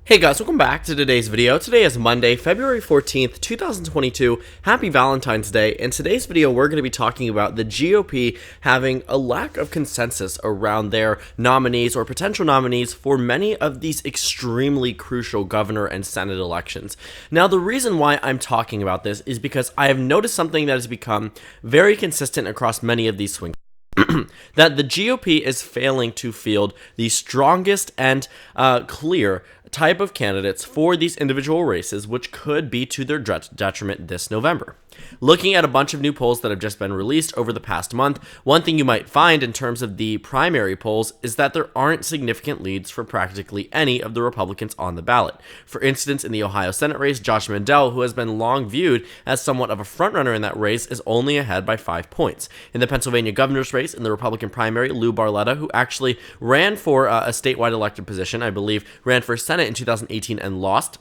Hey guys, welcome back to today's video. Today is Monday, February 14th, 2022. Happy Valentine's Day. In today's video, we're going to be talking about the GOP having a lack of consensus around their nominees or potential nominees for many of these extremely crucial governor and Senate elections. Now, the reason why I'm talking about this is because I have noticed something that has become very consistent across many of these swing that the GOP is failing to field the strongest and clear type of candidates for these individual races, which could be to their detriment this November. Looking at a bunch of new polls that have just been released over the past month, one thing you might find in terms of the primary polls is that there aren't significant leads for practically any of the Republicans on the ballot. For instance, in the Ohio Senate race, Josh Mandel, who has been long viewed as somewhat of a frontrunner in that race, is only ahead by 5 points. In the Pennsylvania governor's race, in the Republican primary, Lou Barletta, who actually ran for a statewide elected position, I believe, ran for Senate in 2018 and lost.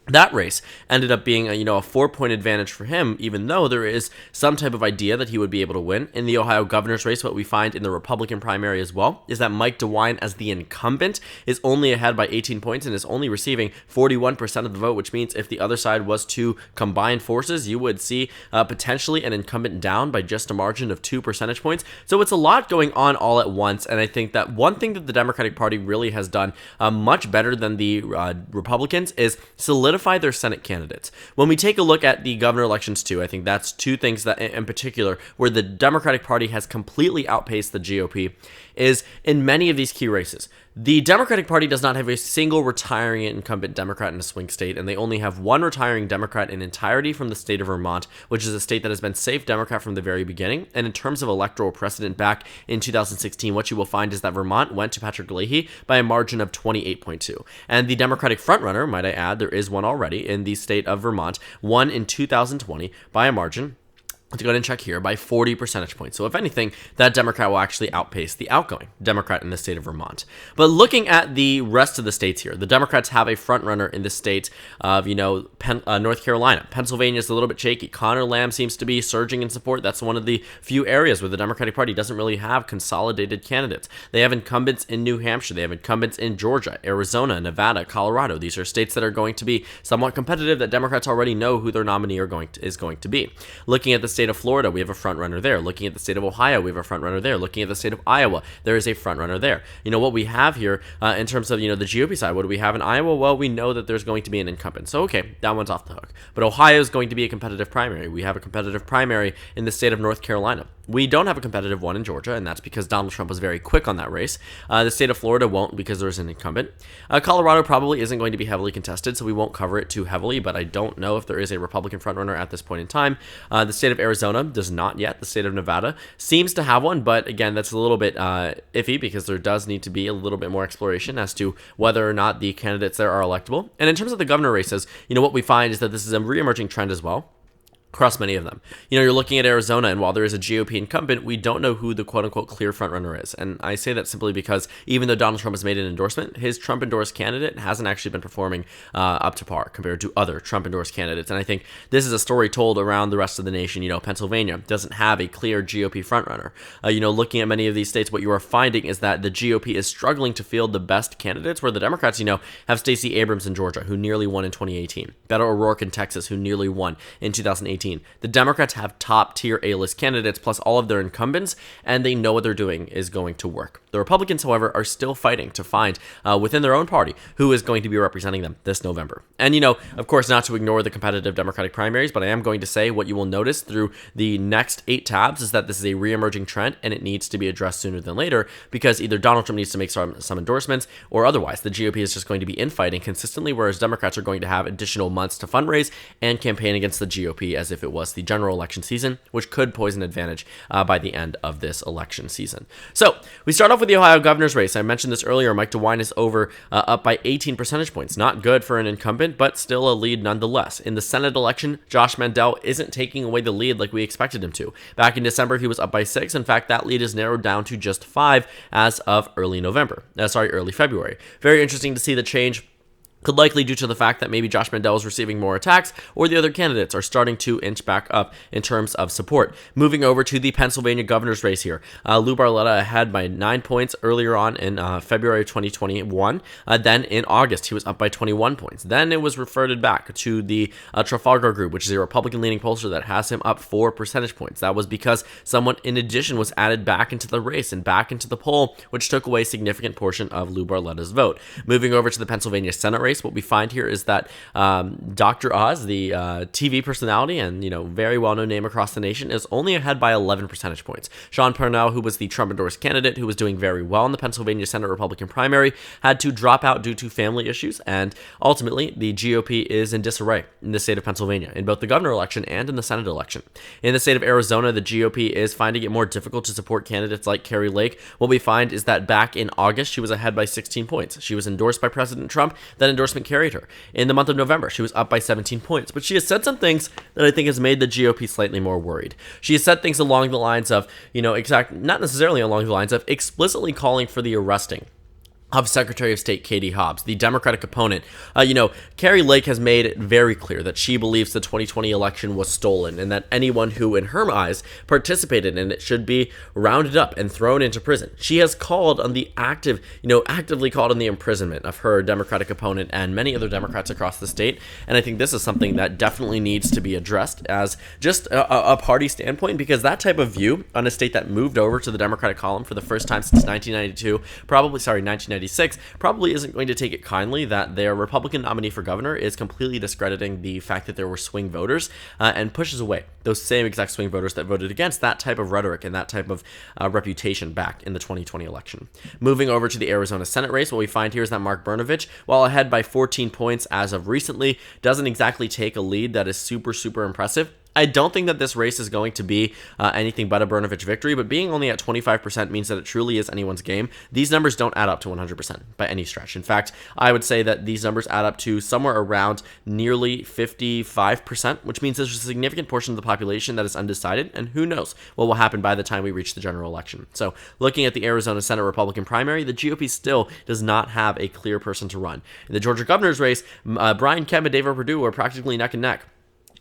That race ended up being a 4-point advantage for him, even though there is some type of idea that he would be able to win. In the Ohio governor's race, what we find in the Republican primary as well is that Mike DeWine, as the incumbent, is only ahead by 18 points and is only receiving 41% of the vote, which means if the other side was to combine forces, you would see potentially an incumbent down by just a margin of 2 percentage points. So it's a lot going on all at once, and I think that one thing that the Democratic Party really has done much better than the Republicans is solidify their Senate candidates. When we take a look at the governor elections too, I think that's two things that in particular where the Democratic Party has completely outpaced the GOP is in many of these key races. The Democratic Party does not have a single retiring incumbent Democrat in a swing state, and they only have one retiring Democrat in entirety from the state of Vermont, which is a state that has been safe Democrat from the very beginning. And in terms of electoral precedent back in 2016, what you will find is that Vermont went to Patrick Leahy by a margin of 28.2. And the Democratic frontrunner, might I add, there is one already in the state of Vermont, won in 2020 by a margin, to go ahead and check here, by 40 percentage points. So if anything, that Democrat will actually outpace the outgoing Democrat in the state of Vermont. But looking at the rest of the states here, the Democrats have a frontrunner in the state of, North Carolina. Pennsylvania is a little bit shaky. Connor Lamb seems to be surging in support. That's one of the few areas where the Democratic Party doesn't really have consolidated candidates. They have incumbents in New Hampshire. They have incumbents in Georgia, Arizona, Nevada, Colorado. These are states that are going to be somewhat competitive that Democrats already know who their nominee is going to be. Looking at the state of Florida, we have a front runner there. Looking at the state of Ohio, we have a front runner there. Looking at the state of Iowa, there is a front runner there. What we have here in terms of the GOP side, what do we have in Iowa? Well, we know that there's going to be an incumbent. So okay, that one's off the hook. But Ohio is going to be a competitive primary. We have a competitive primary in the state of North Carolina. We don't have a competitive one in Georgia, and that's because Donald Trump was very quick on that race. The state of Florida won't because there's an incumbent. Colorado probably isn't going to be heavily contested, so we won't cover it too heavily, but I don't know if there is a Republican frontrunner at this point in time. The state of Arizona does not yet. The state of Nevada seems to have one, but again, that's a little bit iffy because there does need to be a little bit more exploration as to whether or not the candidates there are electable. And in terms of the governor races, what we find is that this is a re-emerging trend as well across many of them. You're looking at Arizona, and while there is a GOP incumbent, we don't know who the quote-unquote clear frontrunner is. And I say that simply because even though Donald Trump has made an endorsement, his Trump-endorsed candidate hasn't actually been performing up to par compared to other Trump-endorsed candidates. And I think this is a story told around the rest of the nation. Pennsylvania doesn't have a clear GOP frontrunner. Looking at many of these states, what you are finding is that the GOP is struggling to field the best candidates, where the Democrats, have Stacey Abrams in Georgia, who nearly won in 2018. Beto O'Rourke in Texas, who nearly won in 2018. The Democrats have top-tier A-list candidates plus all of their incumbents, and they know what they're doing is going to work. The Republicans, however, are still fighting to find within their own party who is going to be representing them this November. And, of course, not to ignore the competitive Democratic primaries, but I am going to say what you will notice through the next 8 tabs is that this is a re-emerging trend, and it needs to be addressed sooner than later because either Donald Trump needs to make some endorsements, or otherwise the GOP is just going to be infighting consistently, whereas Democrats are going to have additional months to fundraise and campaign against the GOP as if it was the general election season, which could pose an advantage by the end of this election season. So we start off with the Ohio governor's race. I mentioned this earlier. Mike DeWine is up by 18 percentage points. Not good for an incumbent, but still a lead nonetheless. In the Senate election, Josh Mandel isn't taking away the lead like we expected him to. Back in December, he was up by 6. In fact, that lead is narrowed down to just 5 as of early February. Very interesting to see the change could likely due to the fact that maybe Josh Mandel is receiving more attacks or the other candidates are starting to inch back up in terms of support. Moving over to the Pennsylvania governor's race here. Lou Barletta ahead by 9 points earlier on in February of 2021. Then in August, he was up by 21 points. Then it was reverted back to the Trafalgar Group, which is a Republican-leaning pollster that has him up 4 percentage points. That was because someone in addition was added back into the race and back into the poll, which took away a significant portion of Lou Barletta's vote. Moving over to the Pennsylvania Senate race, what we find here is that Dr. Oz, the TV personality and very well-known name across the nation, is only ahead by 11 percentage points. Sean Parnell, who was the Trump-endorsed candidate who was doing very well in the Pennsylvania Senate Republican primary, had to drop out due to family issues, and ultimately the GOP is in disarray in the state of Pennsylvania, in both the governor election and in the Senate election. In the state of Arizona, the GOP is finding it more difficult to support candidates like Kari Lake. What we find is that back in August, she was ahead by 16 points. She was endorsed by President Trump, that endorsement carried her. In the month of November, she was up by 17 points, but she has said some things that I think has made the GOP slightly more worried. She has said things along the lines of, not necessarily along the lines of explicitly calling for the arresting of Secretary of State Katie Hobbs, the Democratic opponent. Kari Lake has made it very clear that she believes the 2020 election was stolen and that anyone who, in her eyes, participated in it should be rounded up and thrown into prison. She has called on the actively called on the imprisonment of her Democratic opponent and many other Democrats across the state. And I think this is something that definitely needs to be addressed as just a party standpoint, because that type of view on a state that moved over to the Democratic column for the first time since 1996, probably isn't going to take it kindly that their Republican nominee for governor is completely discrediting the fact that there were swing voters and pushes away those same exact swing voters that voted against that type of rhetoric and that type of reputation back in the 2020 election. Moving over to the Arizona Senate race, what we find here is that Mark Brnovich, while ahead by 14 points as of recently, doesn't exactly take a lead that is super impressive. I don't think that this race is going to be anything but a Brnovich victory, but being only at 25% means that it truly is anyone's game. These numbers don't add up to 100% by any stretch. In fact, I would say that these numbers add up to somewhere around nearly 55%, which means there's a significant portion of the population that is undecided, and who knows what will happen by the time we reach the general election. So looking at the Arizona Senate Republican primary, the GOP still does not have a clear person to run. In the Georgia governor's race, Brian Kemp and David Perdue are practically neck and neck.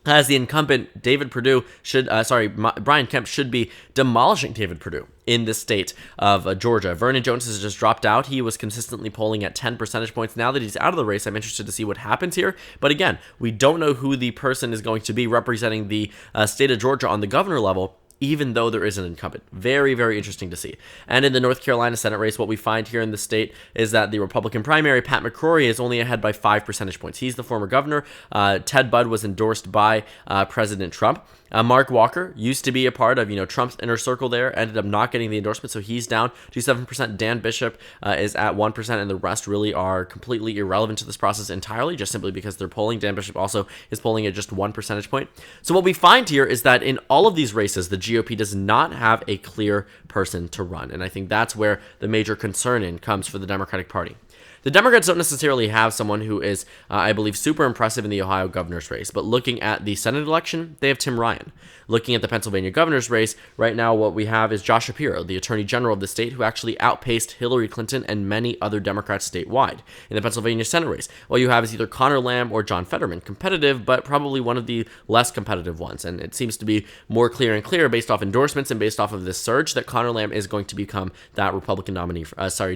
As the incumbent, Brian Kemp should be demolishing David Perdue in the state of Georgia. Vernon Jones has just dropped out. He was consistently polling at 10 percentage points. Now that he's out of the race, I'm interested to see what happens here. But again, we don't know who the person is going to be representing the state of Georgia on the governor level, even though there is an incumbent. Very interesting to see. And in the North Carolina Senate race, what we find here in the state is that the Republican primary, Pat McCrory, is only ahead by 5 percentage points. He's the former governor. Ted Budd was endorsed by President Trump. Mark Walker used to be a part of Trump's inner circle there, ended up not getting the endorsement, so he's down to 7%. Dan Bishop is at 1%, and the rest really are completely irrelevant to this process entirely, just simply because they're polling. Dan Bishop also is polling at just 1 percentage point. So what we find here is that in all of these races, the GOP does not have a clear person to run, and I think that's where the major concern comes for the Democratic Party. The Democrats don't necessarily have someone who is, I believe, super impressive in the Ohio governor's race, but looking at the Senate election, they have Tim Ryan. Looking at the Pennsylvania governor's race, right now what we have is Josh Shapiro, the attorney general of the state, who actually outpaced Hillary Clinton and many other Democrats statewide. In the Pennsylvania Senate race, what you have is either Connor Lamb or John Fetterman, competitive, but probably one of the less competitive ones, and it seems to be more clear and clear based off endorsements and based off of this surge that Connor Lamb is going to become that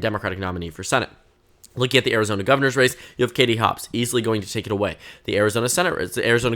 Democratic nominee for Senate. Looking at the Arizona governor's race, you have Katie Hobbs, easily going to take it away. The Arizona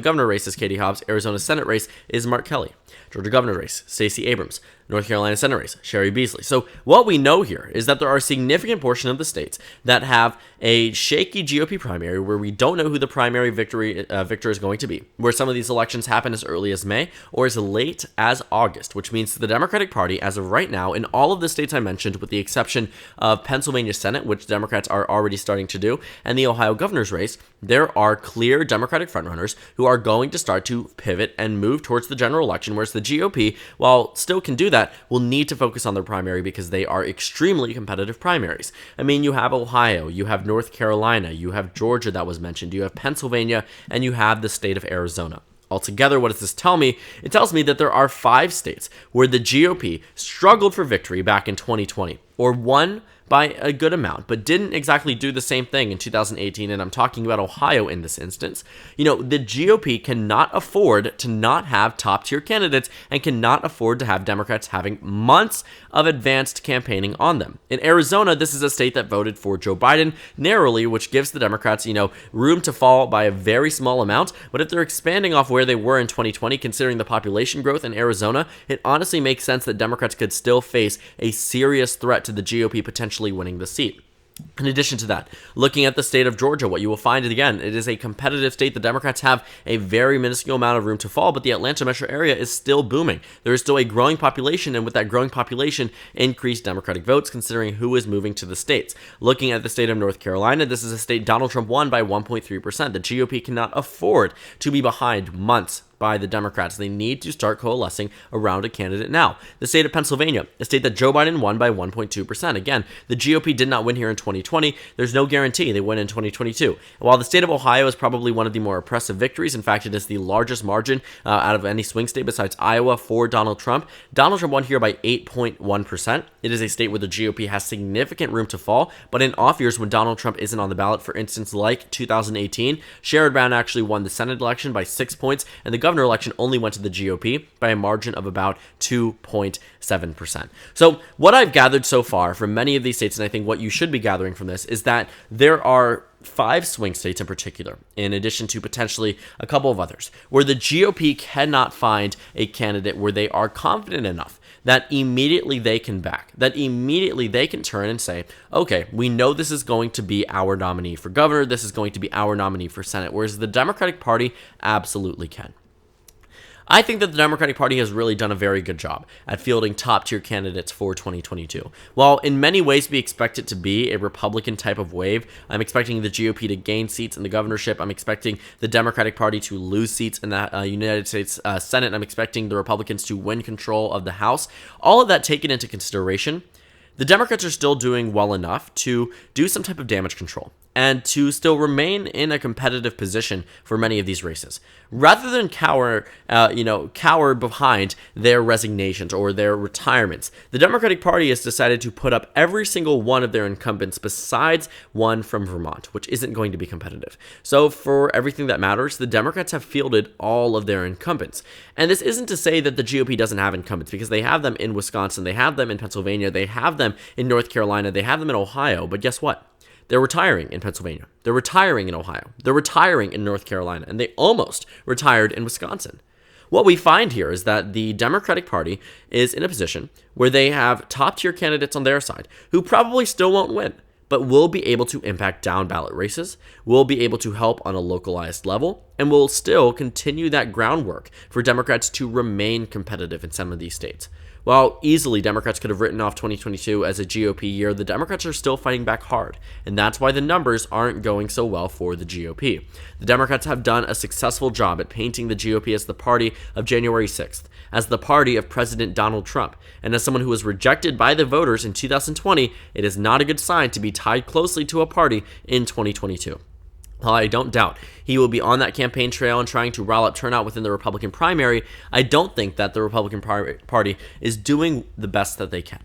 governor race is Katie Hobbs. Arizona Senate race is Mark Kelly. Georgia governor race, Stacey Abrams. North Carolina Senate race, Sherry Beasley. So what we know here is that there are a significant portion of the states that have a shaky GOP primary where we don't know who the primary victor is going to be, where some of these elections happen as early as May or as late as August, which means the Democratic Party, as of right now, in all of the states I mentioned, with the exception of Pennsylvania Senate, which Democrats are already starting to do, and the Ohio governor's race, there are clear Democratic frontrunners who are going to start to pivot and move towards the general election, whereas the GOP, while still can do that, will need to focus on their primary because they are extremely competitive primaries. I mean, you have Ohio, you have North Carolina, you have Georgia that was mentioned, you have Pennsylvania, and you have the state of Arizona. Altogether, what does this tell me? It tells me that there are 5 states where the GOP struggled for victory back in 2020, or won by a good amount, but didn't exactly do the same thing in 2018, and I'm talking about Ohio in this instance. The GOP cannot afford to not have top-tier candidates and cannot afford to have Democrats having months of advanced campaigning on them. In Arizona, this is a state that voted for Joe Biden narrowly, which gives the Democrats, room to fall by a very small amount, but if they're expanding off where they were in 2020, considering the population growth in Arizona, it honestly makes sense that Democrats could still face a serious threat to the GOP potentially winning the seat. In addition to that, looking at the state of Georgia, what you will find, again, it is a competitive state. The Democrats have a very minuscule amount of room to fall, but the Atlanta metro area is still booming. There is still a growing population, and with that growing population, increased Democratic votes, considering who is moving to the states. Looking at the state of North Carolina, this is a state Donald Trump won by 1.3%. The GOP cannot afford to be behind months by the Democrats. They need to start coalescing around a candidate now. The state of Pennsylvania, a state that Joe Biden won by 1.2%. Again, the GOP did not win here in 2020. There's no guarantee they win in 2022. And while the state of Ohio is probably one of the more impressive victories, in fact, it is the largest margin out of any swing state besides Iowa for Donald Trump. Donald Trump won here by 8.1%. It is a state where the GOP has significant room to fall, but in off years when Donald Trump isn't on the ballot, for instance, like 2018, Sherrod Brown actually won the Senate election by 6 points, and the governor election only went to the GOP by a margin of about 2.7%. So what I've gathered so far from many of these states, and I think what you should be gathering from this, is that there are 5 swing states in particular, in addition to potentially a couple of others, where the GOP cannot find a candidate where they are confident enough that immediately they can back, that immediately they can turn and say, okay, we know this is going to be our nominee for governor, this is going to be our nominee for Senate, whereas the Democratic Party absolutely can. I think that the Democratic Party has really done a very good job at fielding top-tier candidates for 2022. While in many ways we expect it to be a Republican type of wave, I'm expecting the GOP to gain seats in the governorship. I'm expecting the Democratic Party to lose seats in the United States Senate. I'm expecting the Republicans to win control of the House. All of that taken into consideration, the Democrats are still doing well enough to do some type of damage control and to still remain in a competitive position for many of these races. Rather than cower behind their resignations or their retirements, the Democratic Party has decided to put up every single one of their incumbents besides one from Vermont, which isn't going to be competitive. So for everything that matters, the Democrats have fielded all of their incumbents. And this isn't to say that the GOP doesn't have incumbents, because they have them in Wisconsin, they have them in Pennsylvania, they have them in North Carolina, they have them in Ohio, but guess what? They're retiring in Pennsylvania. They're retiring in Ohio. They're retiring in North Carolina. And they almost retired in Wisconsin. What we find here is that the Democratic Party is in a position where they have top-tier candidates on their side who probably still won't win, but will be able to impact down-ballot races, will be able to help on a localized level, and will still continue that groundwork for Democrats to remain competitive in some of these states. While easily Democrats could have written off 2022 as a GOP year, the Democrats are still fighting back hard, and that's why the numbers aren't going so well for the GOP. The Democrats have done a successful job at painting the GOP as the party of January 6th, as the party of President Donald Trump, and as someone who was rejected by the voters in 2020, it is not a good sign to be tied closely to a party in 2022. While I don't doubt he will be on that campaign trail and trying to rile up turnout within the Republican primary, I don't think that the Republican Party is doing the best that they can.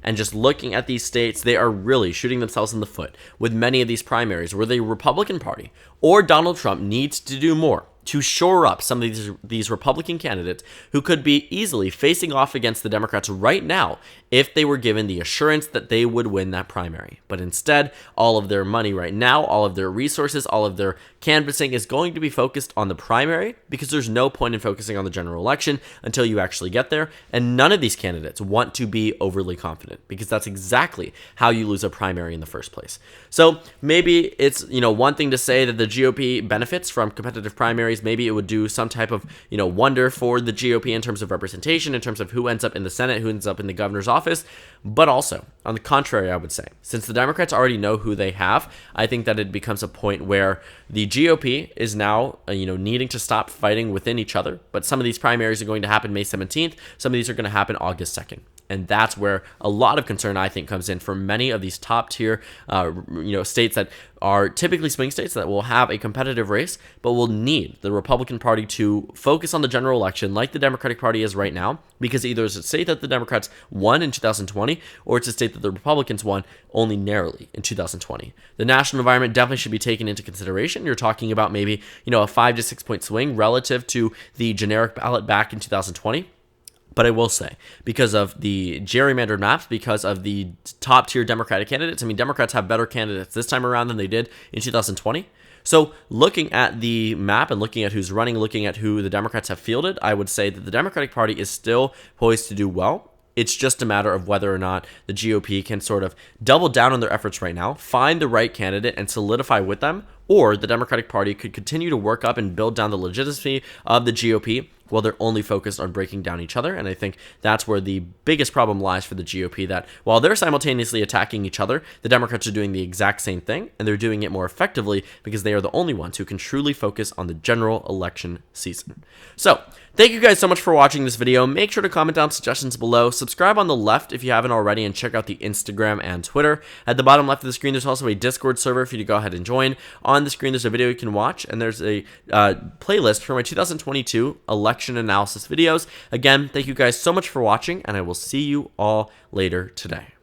And just looking at these states, they are really shooting themselves in the foot with many of these primaries where the Republican Party or Donald Trump needs to do more to shore up some of these Republican candidates who could be easily facing off against the Democrats right now if they were given the assurance that they would win that primary. But instead, all of their money right now, all of their resources, all of their canvassing is going to be focused on the primary, because there's no point in focusing on the general election until you actually get there. And none of these candidates want to be overly confident, because that's exactly how you lose a primary in the first place. So maybe it's, one thing to say that the GOP benefits from competitive primaries. Maybe it would do some type of, wonder for the GOP in terms of representation, in terms of who ends up in the Senate, who ends up in the governor's office. But also, on the contrary, I would say, since the Democrats already know who they have, I think that it becomes a point where the GOP is now, needing to stop fighting within each other. But some of these primaries are going to happen May 17th. Some of these are going to happen August 2nd. And that's where a lot of concern, I think, comes in for many of these top tier, states that are typically swing states that will have a competitive race, but will need the Republican Party to focus on the general election like the Democratic Party is right now, because either it's a state that the Democrats won in 2020, or it's a state that the Republicans won only narrowly in 2020. The national environment definitely should be taken into consideration. You're talking about maybe, a 5 to 6 point swing relative to the generic ballot back in 2020. But I will say, because of the gerrymandered maps, because of the top tier Democratic candidates, Democrats have better candidates this time around than they did in 2020. So looking at the map and looking at who's running, looking at who the Democrats have fielded, I would say that the Democratic Party is still poised to do well. It's just a matter of whether or not the GOP can sort of double down on their efforts right now, find the right candidate and solidify with them, or the Democratic Party could continue to work up and build down the legitimacy of the GOP while they're only focused on breaking down each other. And I think that's where the biggest problem lies for the GOP, that while they're simultaneously attacking each other, the Democrats are doing the exact same thing, and they're doing it more effectively because they are the only ones who can truly focus on the general election season. So, thank you guys so much for watching this video. Make sure to comment down suggestions below. Subscribe on the left if you haven't already, and check out the Instagram and Twitter. At the bottom left of the screen, there's also a Discord server for you to go ahead and join. On the screen, there's a video you can watch, and there's a playlist for my 2022 election analysis videos. Again, thank you guys so much for watching, and I will see you all later today.